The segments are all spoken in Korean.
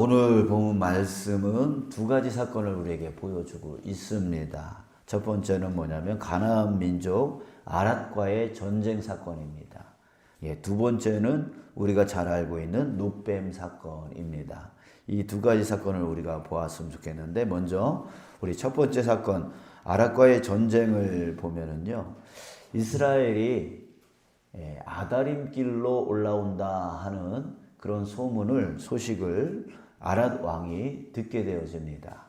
오늘 본 말씀은 두 가지 사건을 우리에게 보여주고 있습니다. 첫 번째는 뭐냐면 가나안 민족 아랏과의 전쟁 사건입니다. 두 번째는 우리가 잘 알고 있는 룻뱀 사건입니다. 이 두 가지 사건을 우리가 보았으면 좋겠는데, 먼저 우리 첫 번째 사건 아랏과의 전쟁을 보면은요, 이스라엘이 아다림 길로 올라온다 하는 그런 소식을 아랏 왕이 듣게 되어집니다.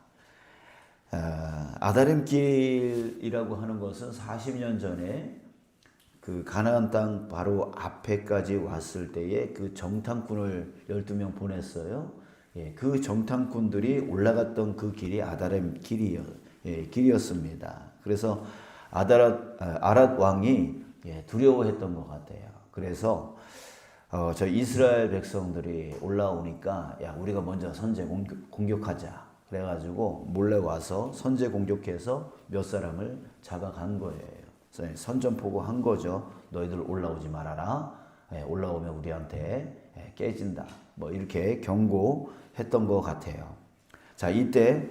아다림 길이라고 하는 것은 40년 전에 그 가나안 땅 바로 앞에까지 왔을 때에 그 정탐꾼을 12명 보냈어요. 그 정탐꾼들이 올라갔던 그 길이 아다림 길이었습니다. 그래서 아랏 왕이 두려워했던 것 같아요. 그래서 저 이스라엘 백성들이 올라오니까 야, 우리가 먼저 선제 공격하자. 그래가지고 몰래 와서 선제 공격해서 몇 사람을 잡아간 거예요. 선전포고 한 거죠. 너희들 올라오지 말아라. 올라오면 우리한테 깨진다. 뭐 이렇게 경고했던 것 같아요. 자, 이때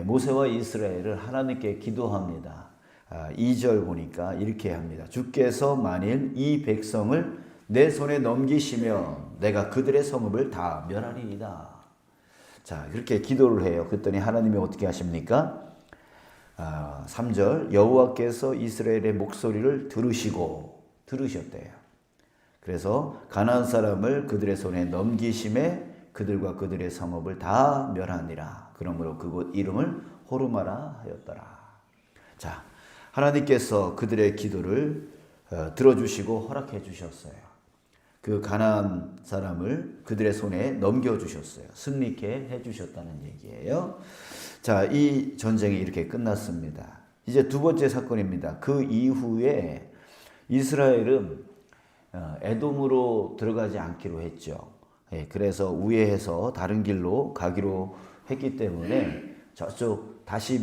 모세와 이스라엘은 하나님께 기도합니다. 2절 보니까 이렇게 합니다. 주께서 만일 이 백성을 내 손에 넘기시면 내가 그들의 성읍을 다 멸하리이다. 자, 그렇게 기도를 해요. 그랬더니 하나님이 어떻게 하십니까? 3절 여호와께서 이스라엘의 목소리를 들으셨대요. 그래서 가나안 사람을 그들의 손에 넘기심에 그들과 그들의 성읍을 다 멸하니라. 그러므로 그곳 이름을 호르마라 하였더라. 자, 하나님께서 그들의 기도를 들어주시고 허락해 주셨어요. 그 가나안 사람을 그들의 손에 넘겨주셨어요. 승리케 해주셨다는 얘기예요. 자, 이 전쟁이 이렇게 끝났습니다. 이제 두 번째 사건입니다. 그 이후에 이스라엘은 에돔으로 들어가지 않기로 했죠. 그래서 우회해서 다른 길로 가기로 했기 때문에 저쪽 다시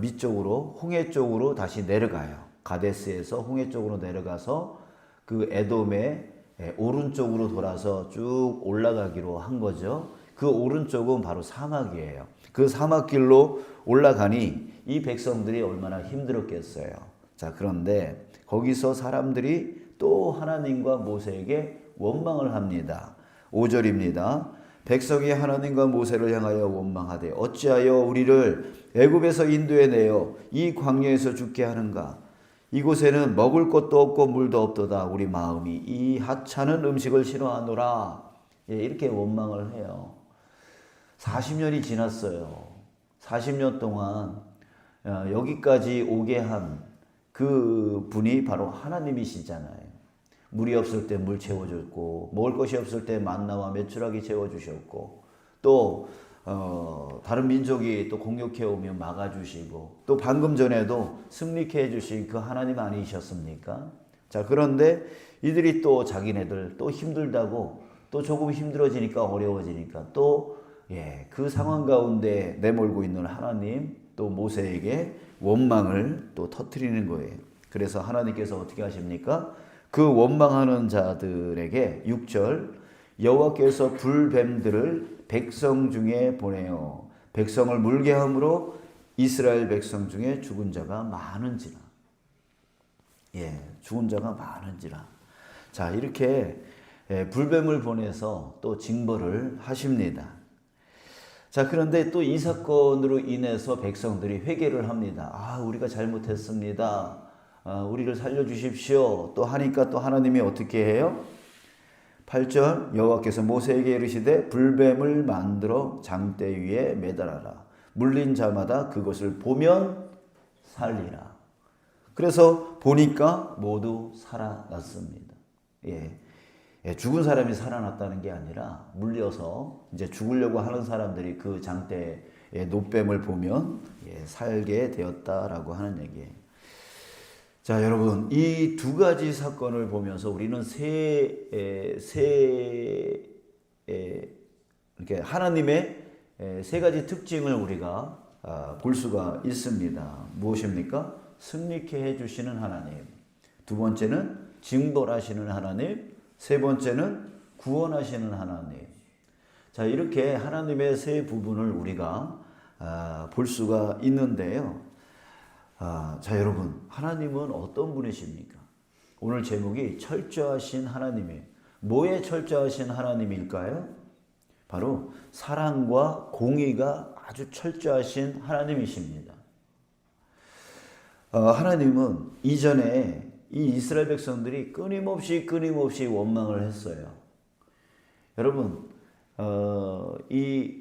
밑쪽으로 홍해 쪽으로 다시 내려가요. 가데스에서 홍해 쪽으로 내려가서 그 에돔의 오른쪽으로 돌아서 쭉 올라가기로 한 거죠. 그 오른쪽은 바로 사막이에요. 그 사막길로 올라가니 이 백성들이 얼마나 힘들었겠어요. 자, 그런데 거기서 사람들이 또 하나님과 모세에게 원망을 합니다. 5절입니다. 백성이 하나님과 모세를 향하여 원망하되 어찌하여 우리를 애굽에서 인도해 내어 이 광야에서 죽게 하는가? 이곳에는 먹을 것도 없고 물도 없도다. 우리 마음이 이 하찮은 음식을 싫어하노라. 이렇게 원망을 해요. 40년이 지났어요. 40년 동안 여기까지 오게 한 그 분이 바로 하나님이시잖아요. 물이 없을 때 물 채워줬고, 먹을 것이 없을 때 만나와 메추라기 채워주셨고, 또 다른 민족이 또 공격해 오면 막아주시고, 또 방금 전에도 승리케 해주신 그 하나님 아니셨습니까? 자, 그런데 이들이 또 자기네들 또 힘들다고, 또 조금 힘들어지니까 어려워지니까 또 그 상황 가운데 내몰고 있는 하나님, 또 모세에게 원망을 또 터뜨리는 거예요. 그래서 하나님께서 어떻게 하십니까? 그 원망하는 자들에게 6절 여호와께서 불뱀들을 백성 중에 보내어 백성을 물게 함으로 이스라엘 백성 중에 죽은 자가 많은지라. 죽은 자가 많은지라. 자, 이렇게 불뱀을 보내서 또 징벌을 하십니다. 자, 그런데 또 이 사건으로 인해서 백성들이 회개를 합니다. 우리가 잘못했습니다. 우리를 살려주십시오. 또 하니까 또 하나님이 어떻게 해요? 8절 여호와께서 모세에게 이르시되 불뱀을 만들어 장대 위에 매달아라. 물린 자마다 그것을 보면 살리라. 그래서 보니까 모두 살아났습니다. 죽은 사람이 살아났다는 게 아니라 물려서 이제 죽으려고 하는 사람들이 그 장대의 노뱀을 보면 살게 되었다라고 하는 얘기예요. 자, 여러분, 이 두 가지 사건을 보면서 우리는 이렇게 하나님의 세 가지 특징을 우리가 볼 수가 있습니다. 무엇입니까? 승리케 해주시는 하나님. 두 번째는 징벌하시는 하나님. 세 번째는 구원하시는 하나님. 자, 이렇게 하나님의 세 부분을 우리가 볼 수가 있는데요. 자, 여러분, 하나님은 어떤 분이십니까? 오늘 제목이 철저하신 하나님이에요. 뭐에 철저하신 하나님일까요? 바로 사랑과 공의가 아주 철저하신 하나님이십니다. 하나님은 이전에 이 이스라엘 백성들이 끊임없이 원망을 했어요. 여러분, 이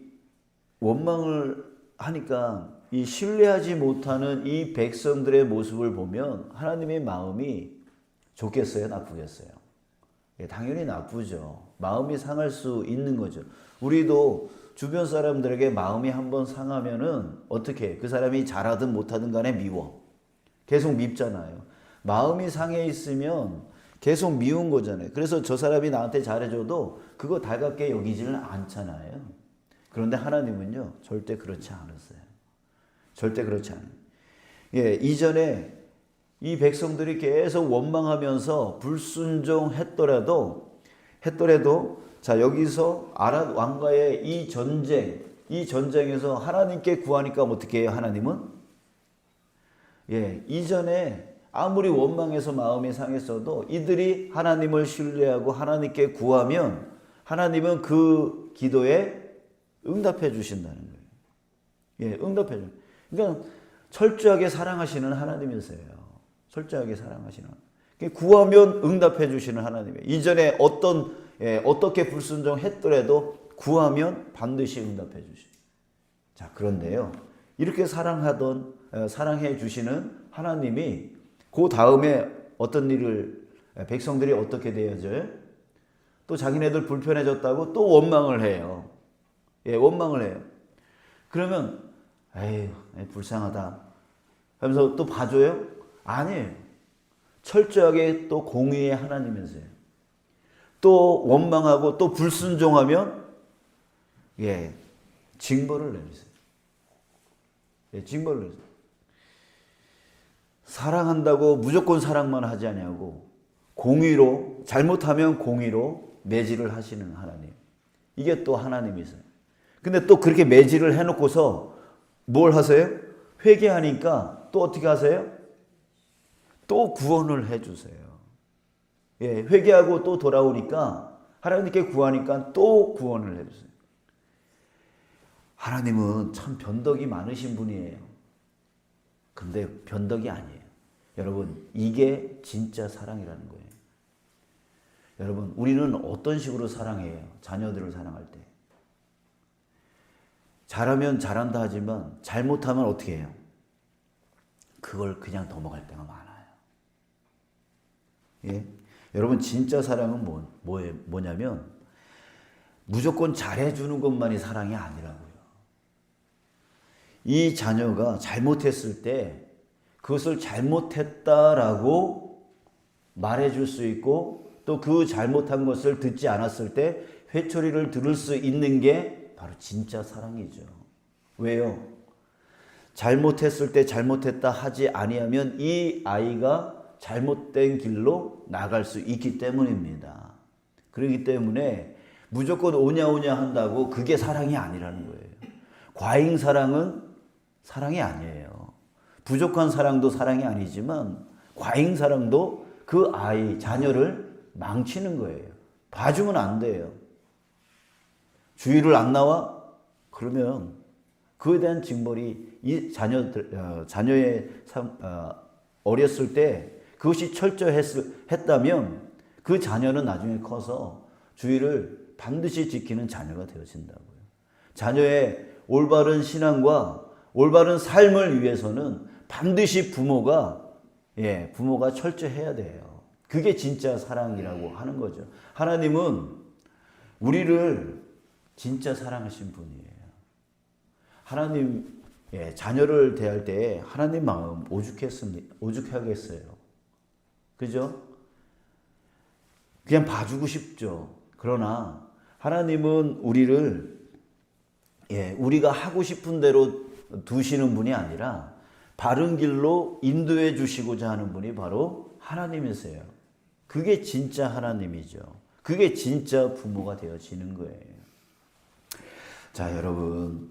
원망을 하니까 이 신뢰하지 못하는 이 백성들의 모습을 보면 하나님의 마음이 좋겠어요, 나쁘겠어요? 예, 당연히 나쁘죠. 마음이 상할 수 있는 거죠. 우리도 주변 사람들에게 마음이 한번 상하면은 어떻게 그 사람이 잘하든 못하든 간에 미워. 계속 밉잖아요. 마음이 상해 있으면 계속 미운 거잖아요. 그래서 저 사람이 나한테 잘해줘도 그거 달갑게 여기지는 않잖아요. 그런데 하나님은요, 절대 그렇지 않았어요. 절대 그렇지 않아요. 예, 이전에 이 백성들이 계속 원망하면서 불순종했더라도 자, 여기서 아랏 왕과의 이 전쟁에서 하나님께 구하니까 어떻게 해요? 하나님은 이전에 아무리 원망해서 마음이 상했어도 이들이 하나님을 신뢰하고 하나님께 구하면 하나님은 그 기도에 응답해 주신다는 거예요. 응답해 주. 그러니까 철저하게 사랑하시는 하나님이세요. 철저하게 사랑하시는. 구하면 응답해 주시는 하나님이에요. 이전에 어떻게 불순종했더라도 구하면 반드시 응답해 주시죠. 자, 그런데요. 이렇게 사랑해 주시는 하나님이 그 다음에 어떤 일을 백성들이 어떻게 되어져요? 또 자기네들 불편해졌다고 또 원망을 해요. 원망을 해요. 그러면 에휴, 불쌍하다 하면서 또 봐줘요? 아니에요. 철저하게 또 공의의 하나님이세요. 또 원망하고 또 불순종하면 징벌을 내리세요. 징벌을 내리세요. 사랑한다고 무조건 사랑만 하지 아니하고 공의로, 잘못하면 공의로 매질을 하시는 하나님. 이게 또 하나님이세요. 근데 또 그렇게 매질을 해놓고서 뭘 하세요? 회개하니까 또 어떻게 하세요? 또 구원을 해주세요. 회개하고 또 돌아오니까 하나님께 구하니까 또 구원을 해주세요. 하나님은 참 변덕이 많으신 분이에요. 근데 변덕이 아니에요. 여러분, 이게 진짜 사랑이라는 거예요. 여러분, 우리는 어떤 식으로 사랑해요? 자녀들을 사랑할 때. 잘하면 잘한다 하지만 잘못하면 어떻게 해요? 그걸 그냥 넘어갈 때가 많아요. 여러분, 진짜 사랑은 뭐냐면 무조건 잘해주는 것만이 사랑이 아니라고요. 이 자녀가 잘못했을 때 그것을 잘못했다라고 말해줄 수 있고 또 그 잘못한 것을 듣지 않았을 때 회초리를 들을 수 있는 게 바로 진짜 사랑이죠. 왜요? 잘못했을 때 잘못했다 하지 아니하면 이 아이가 잘못된 길로 나갈 수 있기 때문입니다. 그렇기 때문에 무조건 오냐오냐 한다고 그게 사랑이 아니라는 거예요. 과잉 사랑은 사랑이 아니에요. 부족한 사랑도 사랑이 아니지만 과잉 사랑도 그 아이, 자녀를 망치는 거예요. 봐주면 안 돼요. 주의를 안 나와? 그러면 그에 대한 징벌이 이 자녀의 어렸을 때 그것이 철저했다면 그 자녀는 나중에 커서 주의를 반드시 지키는 자녀가 되어진다고요. 자녀의 올바른 신앙과 올바른 삶을 위해서는 반드시 부모가 철저해야 돼요. 그게 진짜 사랑이라고 하는 거죠. 하나님은 우리를 진짜 사랑하신 분이에요. 하나님, 자녀를 대할 때 하나님 마음 오죽하겠어요. 그죠? 그냥 봐주고 싶죠. 그러나 하나님은 우리를 우리가 하고 싶은 대로 두시는 분이 아니라 바른 길로 인도해 주시고자 하는 분이 바로 하나님이세요. 그게 진짜 하나님이죠. 그게 진짜 부모가 되어지는 거예요. 자, 여러분,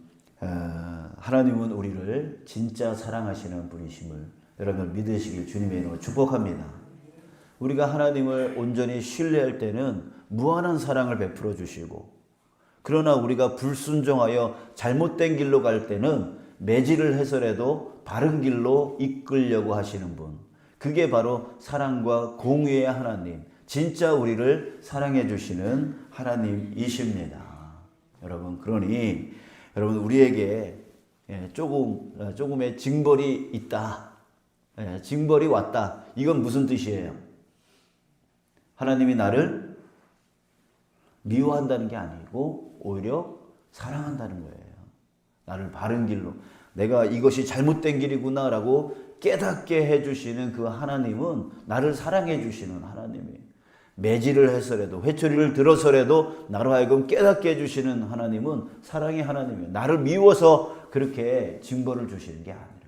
하나님은 우리를 진짜 사랑하시는 분이심을 여러분 믿으시길 주님의 이름으로 축복합니다. 우리가 하나님을 온전히 신뢰할 때는 무한한 사랑을 베풀어 주시고, 그러나 우리가 불순종하여 잘못된 길로 갈 때는 매질을 해서라도 바른 길로 이끌려고 하시는 분, 그게 바로 사랑과 공의의 하나님, 진짜 우리를 사랑해 주시는 하나님이십니다. 여러분, 그러니 여러분, 우리에게 조금의 징벌이 있다, 징벌이 왔다, 이건 무슨 뜻이에요? 하나님이 나를 미워한다는 게 아니고 오히려 사랑한다는 거예요. 나를 바른 길로, 내가 이것이 잘못된 길이구나 라고 깨닫게 해주시는 그 하나님은 나를 사랑해 주시는 하나님이에요. 매질을 해서라도, 회초리를 들어서라도 나로 하여금 깨닫게 해주시는 하나님은 사랑의 하나님이에요. 나를 미워서 그렇게 징벌을 주시는 게 아니라고요.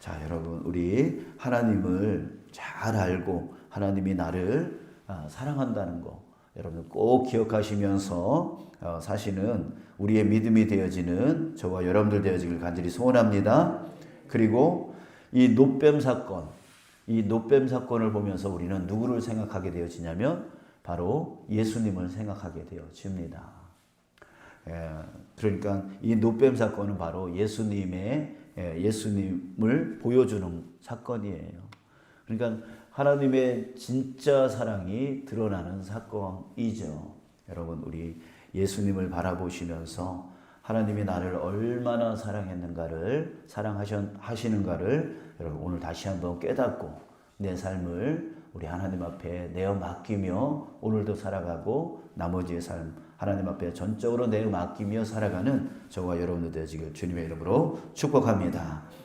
자, 여러분, 우리 하나님을 잘 알고 하나님이 나를 사랑한다는 거 여러분 꼭 기억하시면서 사시는 우리의 믿음이 되어지는 저와 여러분들 되어지길 간절히 소원합니다. 그리고 이 노뱀 사건을 보면서 우리는 누구를 생각하게 되어지냐면 바로 예수님을 생각하게 되어집니다. 그러니까 이 노뱀 사건은 바로 예수님을 보여주는 사건이에요. 그러니까 하나님의 진짜 사랑이 드러나는 사건이죠. 여러분, 우리 예수님을 바라보시면서 하나님이 나를 얼마나 사랑하시는가를 여러분 오늘 다시 한번 깨닫고 내 삶을 우리 하나님 앞에 내어 맡기며 오늘도 살아가고 나머지의 삶 하나님 앞에 전적으로 내어 맡기며 살아가는 저와 여러분들 되시길 주님의 이름으로 축복합니다.